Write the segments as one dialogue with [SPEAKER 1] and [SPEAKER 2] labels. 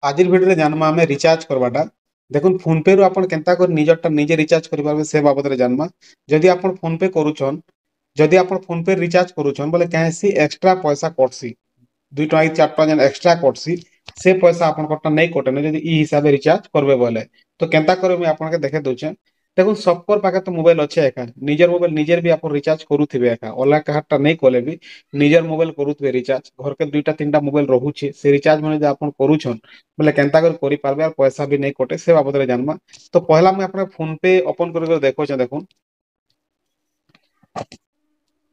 [SPEAKER 1] आजिर video रे जानमा हमें recharge करवाटा देखुन फोन पे रु आपण केनता कर निजरटा निजे रिचार्ज करि पारबे से बाबत रे जानमा जदि आपण फोन पे करूछन जदि आपण फोन पे रिचार्ज करूछन बोले कैसी एक्स्ट्रा पैसा कटसी 2 टका 4 टका जन एक्स्ट्रा कटसी से पैसा आपण कोटा नहीं कटे जदि ई हिसाब रिचार्ज करबे बोले तो केनता करे मैं आपण के देखे दोछे देखुन सबकर पाखे तो मोबाइल अच्छे एका निजर मोबाइल निजर भी आप रिचार्ज करूथिबे एका ओला काहटा नहीं कोले भी निजर मोबाइल करूथिबे रिचार्ज घर के 2टा 3टा मोबाइल रहुछे से रिचार्ज माने जे आपण करूछन बोले केनता कर करि पारबे और पैसा भी नहीं कटे से बाबत रे जानमा तो पहला मैं अपने फोन पे ओपन कर देखो छ देखुन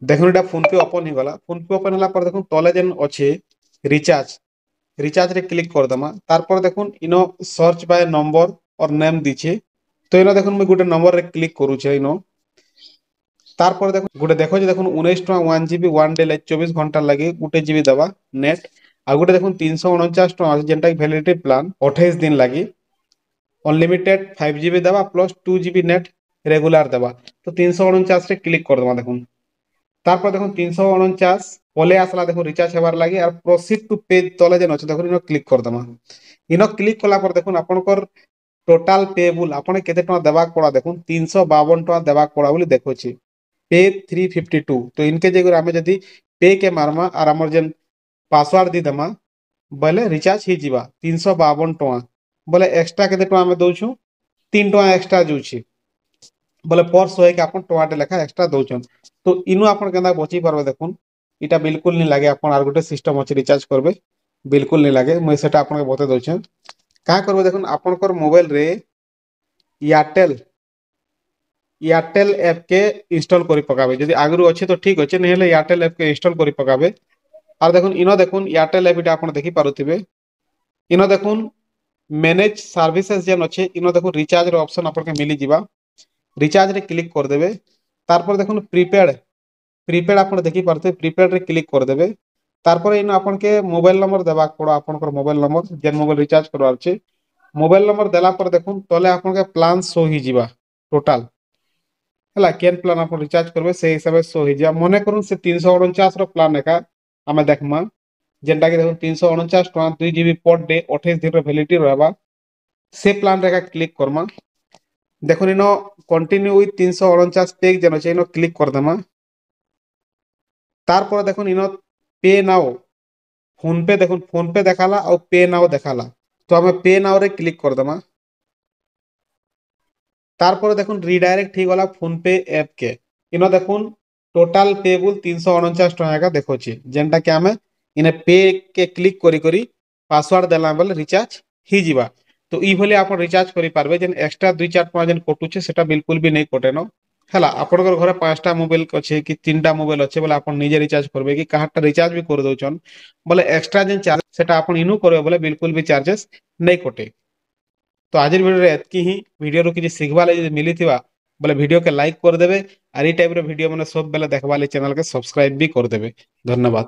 [SPEAKER 1] देखुन एटा फोन पे ओपन ही गला फोन पे ओपन होला पर देखुन तले जेन अच्छे रिचार्ज रिचार्ज रे क्लिक कर दमा तार पर देखुन इनो सर्च बाय नंबर और नेम दीछे तो इनो देखुन मैं गोटे नंबर रे क्लिक करू छे इनो तार पर देखुन गोटे देखो जे देखुन 19 टका 1 जीबी 1 डे 24 घंटा लगे गोटे जीबी दबा नेट आ गोटे देखुन 349 टका जेनटा वैलिडिटी प्लान 28 दिन लगी अनलिमिटेड 5 जीबी दबा प्लस 2 जीबी नेट रेगुलर दबा तो 349 रे क्लिक कर दमा देखुन तार पर देखुन 349 पले आसला देखो रिचार्ज हेबार लागि और प्रोसीड टू पे तले जेन अछि देखुन इनो क्लिक कर दमा इनो क्लिक कला पर देखुन आपनकर टोटाल पेबुल आपण केते टका देबा पड़ा देखुन 352 टका देबा पड़ा बोली देखोछि पे 352 तो इनके जगह आमे जदी पे के मारमा और हमर जेन पासवर्ड दी दमा बोले रिचार्ज ही जीवा 352 टका बोले एक्स्ट्रा केते टका आमे दोछु 3 टका एक्स्ट्रा जोछि बोले पर 100 के आपण टमाटे लेखा एक्स्ट्रा दोछन तो इनु आपण केना बची परबे देखुन इटा बिल्कुल नहीं लागे आपण आर गोटे सिस्टम अछि रिचार्ज करबे बिल्कुल नहीं लागे मैं सेटा आपण के बते दोछन का करबे देखुन आपनकर मोबाइल रे एयरटेल ऐप के इंस्टॉल करि पकाबे यदि आगरु अछि तो ठीक अछि नहीं ले एयरटेल ऐप के इंस्टॉल करि पकाबे और देखुन इनो देखुन एयरटेल ऐप इटा आपण देखि पारुथिबे इनो देखुन मैनेज सर्विसेज जेन अछि इनो देखुन रिचार्ज रो ऑप्शन आपण के मिली जिबा रिचार्ज रे क्लिक कर देबे तार पर देखुन प्रीपेड प्रीपेड आपण देखि पारते प्रीपेड रे क्लिक कर देबे तार पर इन आपण के मोबाइल नंबर देबा पड़ो आपनकर मोबाइल नंबर जेन मोबाइल रिचार्ज करवार छै मोबाइल नंबर देला पर देखुन तले आपण के प्लान शो ही जिबा टोटल हला केन प्लान आपण रिचार्ज करबे से हिसाब से शो ही जिया मने करूं से 349 रो प्लान एका हमें देखमा जेनटा के देखुन 349 टका 2 जीबी पर डे 28 दिन रो वैलिडिटी रहबा से प्लान रे क्लिक करमा देखुन इनो कंटिन्यू विथ 349 पेज जेन छै इनो क्लिक कर दमा तार पर देखुन इनो पे नाउ फोन पे देखुन फोन पे देखाला और पे नाउ देखाला तो हमें पे नाउ रे क्लिक कर दमा तार पर देखुन रिडायरेक्ट ही गला फोन पे ऐप के इनो देखुन टोटल पेबुल 349 टका का देखो छी जेनटा के हमें इने पे के क्लिक करी करी पासवर्ड देला बेले रिचार्ज ही जीवा तो ई भले आपण रिचार्ज करि पारबे जेन एक्स्ट्रा 2-4 टका जेन कटु छै सेटा बिल्कुल भी नहीं कटेनो हला आपनकर घरे 5टा मोबाइल अच्छे कि 3टा मोबाइल अच्छे बोले आपण निजे रिचार्ज करबे कि काहाटा रिचार्ज भी कर दोछन बोले एक्स्ट्रा जेन चार्ज सेटा आपण इनु करबे बोले बिल्कुल भी चार्जेस नहीं कटे तो आज वीडियो रे एतकी ही वीडियो रो कि सिखबा ले मिली थिबा बोले वीडियो के लाइक कर देबे आर ई टाइप रो वीडियो माने सब बेले देखबा ले चैनल के सब्सक्राइब भी कर देबे धन्यवाद।